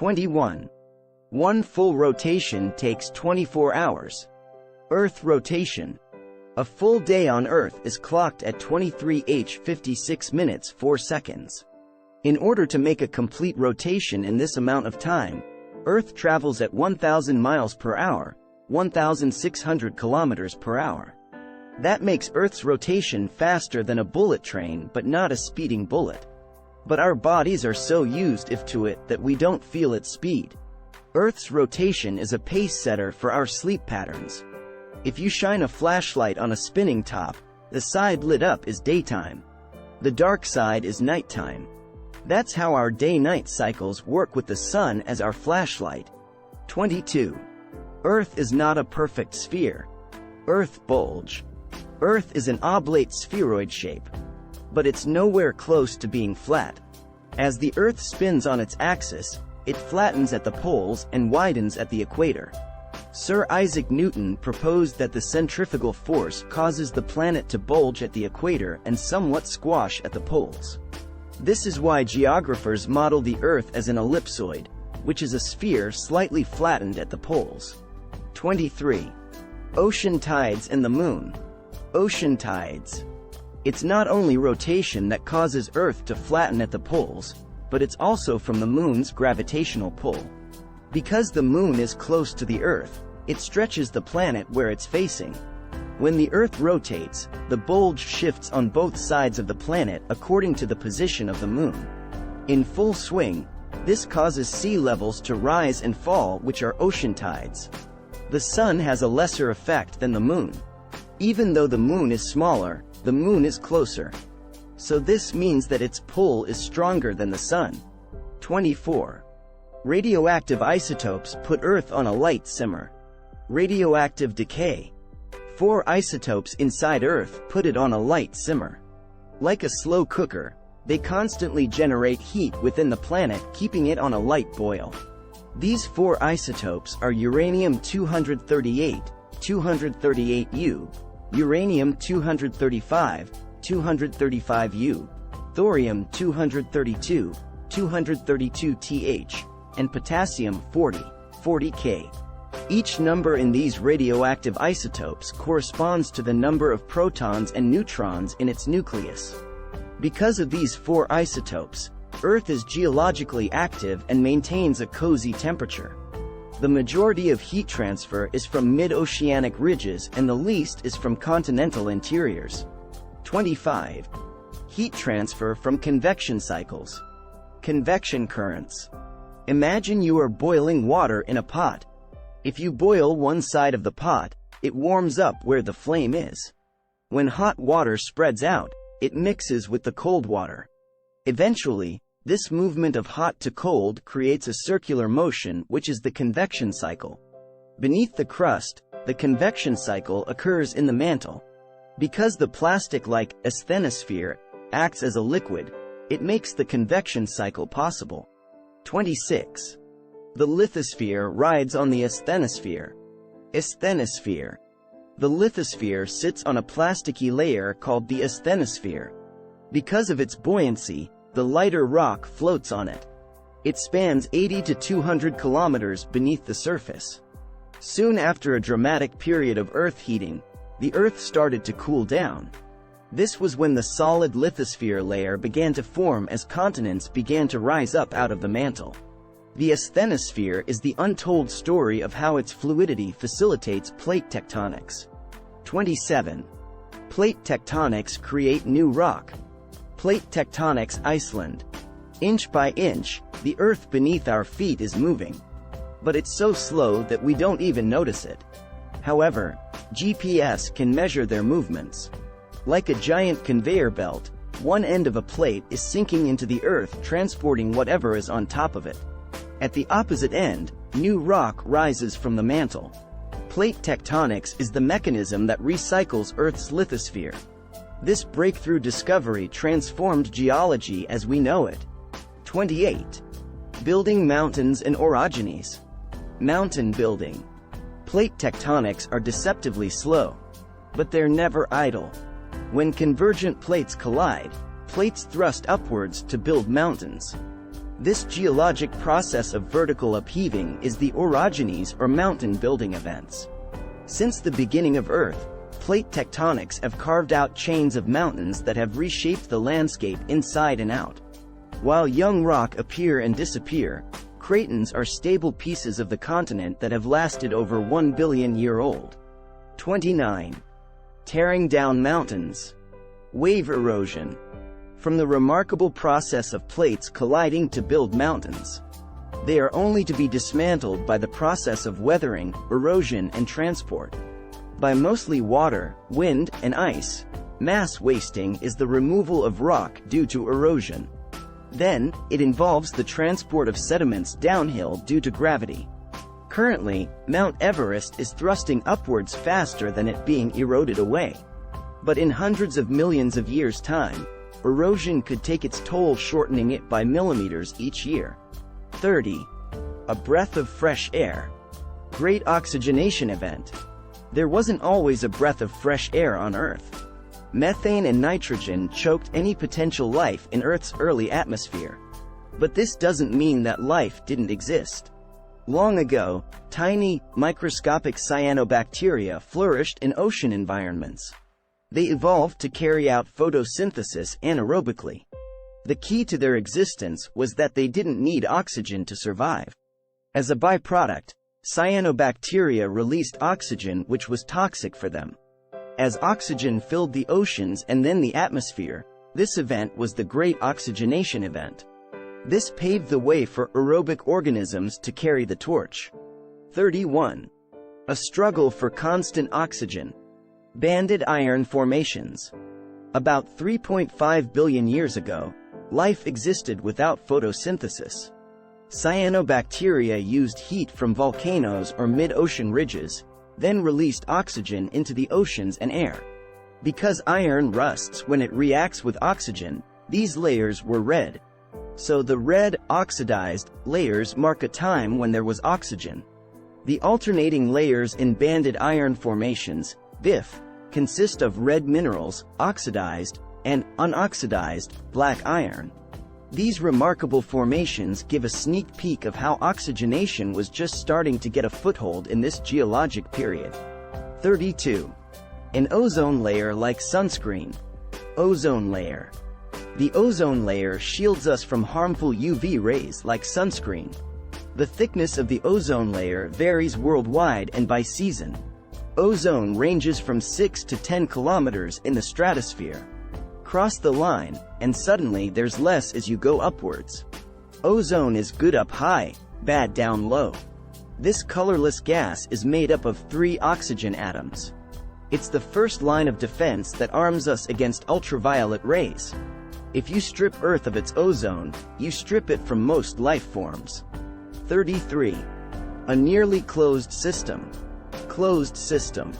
21. One full rotation takes 24 hours. Earth rotation. A full day on Earth is clocked at 23h 56 minutes 4 seconds. In order to make a complete rotation in this amount of time, Earth travels at 1,000 miles per hour, 1,600 kilometers per hour. That makes Earth's rotation faster than a bullet train but not a speeding bullet. But our bodies are so used to it that we don't feel its speed. Earth's rotation is a pace setter for our sleep patterns. If you shine a flashlight on a spinning top, the side lit up is daytime. The dark side is nighttime. That's how our day-night cycles work with the sun as our flashlight. 22. Earth is not a perfect sphere. Earth bulge. Earth is an oblate spheroid shape. But it's nowhere close to being flat. As the Earth spins on its axis, it flattens at the poles and widens at the equator. Sir Isaac Newton proposed that the centrifugal force causes the planet to bulge at the equator and somewhat squash at the poles. This is why geographers model the Earth as an ellipsoid, which is a sphere slightly flattened at the poles. 23. Ocean tides and the moon. Ocean tides. It's not only rotation that causes Earth to flatten at the poles, but it's also from the moon's gravitational pull. Because the moon is close to the Earth, it stretches the planet where it's facing. When the Earth rotates, the bulge shifts on both sides of the planet according to the position of the moon. In full swing, this causes sea levels to rise and fall, which are ocean tides. The sun has a lesser effect than the moon. Even though the moon is smaller, the moon is closer. So this means that its pull is stronger than the sun. 24. Radioactive isotopes put Earth on a light simmer. Radioactive decay. 4 isotopes inside Earth put it on a light simmer. Like a slow cooker, they constantly generate heat within the planet, keeping it on a light boil. These 4 isotopes are uranium-238, 238U, uranium-235, 235U, thorium-232, 232Th, and potassium-40, 40K. Each number in these radioactive isotopes corresponds to the number of protons and neutrons in its nucleus. Because of these 4 isotopes, Earth is geologically active and maintains a cozy temperature. The majority of heat transfer is from mid-oceanic ridges and the least is from continental interiors. 25. Heat transfer from convection cycles. Convection currents. Imagine you are boiling water in a pot. If you boil one side of the pot, it warms up where the flame is. When hot water spreads out, it mixes with the cold water. Eventually, this movement of hot to cold creates a circular motion, which is the convection cycle. Beneath the crust, the convection cycle occurs in the mantle. Because the plastic-like asthenosphere acts as a liquid, it makes the convection cycle possible. 26. The lithosphere rides on the asthenosphere. Asthenosphere. The lithosphere sits on a plasticky layer called the asthenosphere. Because of its buoyancy, the lighter rock floats on it. It spans 80 to 200 kilometers beneath the surface. Soon after a dramatic period of Earth heating, the Earth started to cool down. This was when the solid lithosphere layer began to form as continents began to rise up out of the mantle. The asthenosphere is the untold story of how its fluidity facilitates plate tectonics. 27. Plate tectonics create new rock. Plate tectonics Iceland. Inch by inch, the Earth beneath our feet is moving. But it's so slow that we don't even notice it. However, GPS can measure their movements. Like a giant conveyor belt, one end of a plate is sinking into the Earth, transporting whatever is on top of it. At the opposite end, new rock rises from the mantle. Plate tectonics is the mechanism that recycles Earth's lithosphere. This breakthrough discovery transformed geology as we know it. 28. Building mountains and orogenies. Mountain building. Plate tectonics are deceptively slow. But they're never idle. When convergent plates collide, plates thrust upwards to build mountains. This geologic process of vertical upheaving is the orogenies or mountain building events. Since the beginning of Earth, plate tectonics have carved out chains of mountains that have reshaped the landscape inside and out. While young rock appear and disappear, cratons are stable pieces of the continent that have lasted over 1 billion years old. 29. Tearing down mountains. Wave erosion. From the remarkable process of plates colliding to build mountains, they are only to be dismantled by the process of weathering, erosion and transport. By mostly water, wind, and ice, mass wasting is the removal of rock due to erosion. Then, it involves the transport of sediments downhill due to gravity. Currently, Mount Everest is thrusting upwards faster than it being eroded away. But in hundreds of millions of years' time, erosion could take its toll, shortening it by millimeters each year. 30. A breath of fresh air. Great oxygenation event. There wasn't always a breath of fresh air on Earth. Methane and nitrogen choked any potential life in Earth's early atmosphere. But this doesn't mean that life didn't exist. Long ago, tiny, microscopic cyanobacteria flourished in ocean environments. They evolved to carry out photosynthesis anaerobically. The key to their existence was that they didn't need oxygen to survive. As a byproduct, cyanobacteria released oxygen, which was toxic for them. As oxygen filled the oceans and then the atmosphere, this event was the Great Oxygenation Event. This paved the way for aerobic organisms to carry the torch. 31. A struggle for constant oxygen. Banded iron formations. About 3.5 billion years ago, life existed without photosynthesis. Cyanobacteria used heat from volcanoes or mid-ocean ridges, then released oxygen into the oceans and air. Because iron rusts when it reacts with oxygen, these layers were red. So the red, oxidized, layers mark a time when there was oxygen. The alternating layers in banded iron formations, BIF, consist of red minerals, oxidized, and unoxidized, black iron. These remarkable formations give a sneak peek of how oxygenation was just starting to get a foothold in this geologic period. 32. An ozone layer like sunscreen. Ozone layer. The ozone layer shields us from harmful UV rays like sunscreen. The thickness of the ozone layer varies worldwide and by season. Ozone ranges from 6 to 10 kilometers in the stratosphere. Cross the line, and suddenly there's less as you go upwards. Ozone is good up high, bad down low. This colorless gas is made up of 3 oxygen atoms. It's the first line of defense that arms us against ultraviolet rays. If you strip Earth of its ozone, you strip it from most life forms. 33. A nearly closed system. Closed system.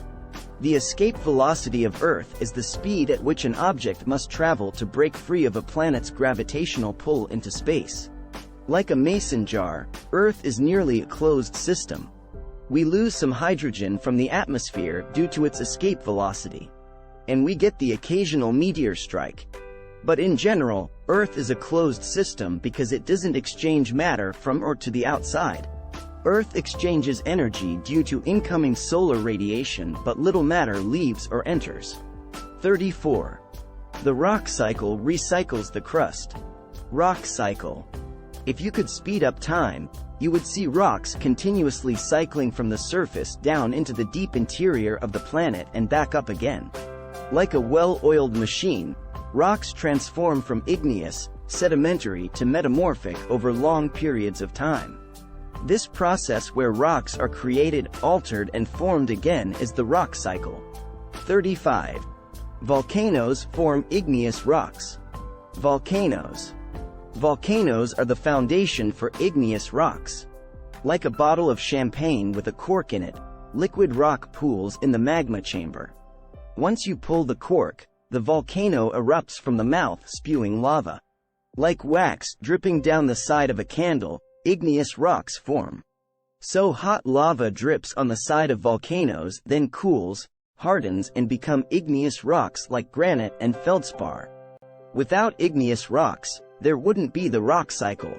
The escape velocity of Earth is the speed at which an object must travel to break free of a planet's gravitational pull into space. Like a mason jar, Earth is nearly a closed system. We lose some hydrogen from the atmosphere due to its escape velocity. And we get the occasional meteor strike. But in general, Earth is a closed system because it doesn't exchange matter from or to the outside. Earth exchanges energy due to incoming solar radiation, but little matter leaves or enters. 34. The rock cycle recycles the crust. Rock cycle. If you could speed up time, you would see rocks continuously cycling from the surface down into the deep interior of the planet and back up again. Like a well-oiled machine, rocks transform from igneous, sedimentary to metamorphic over long periods of time. This process where rocks are created, altered and formed again is the rock cycle. 35. Volcanoes form igneous rocks. Volcanoes. Volcanoes are the foundation for igneous rocks. Like a bottle of champagne with a cork in it, liquid rock pools in the magma chamber. Once you pull the cork, the volcano erupts from the mouth, spewing lava. Like wax dripping down the side of a candle, igneous rocks form. So hot lava drips on the side of volcanoes, then cools, hardens and become igneous rocks like granite and feldspar. Without igneous rocks, there wouldn't be the rock cycle.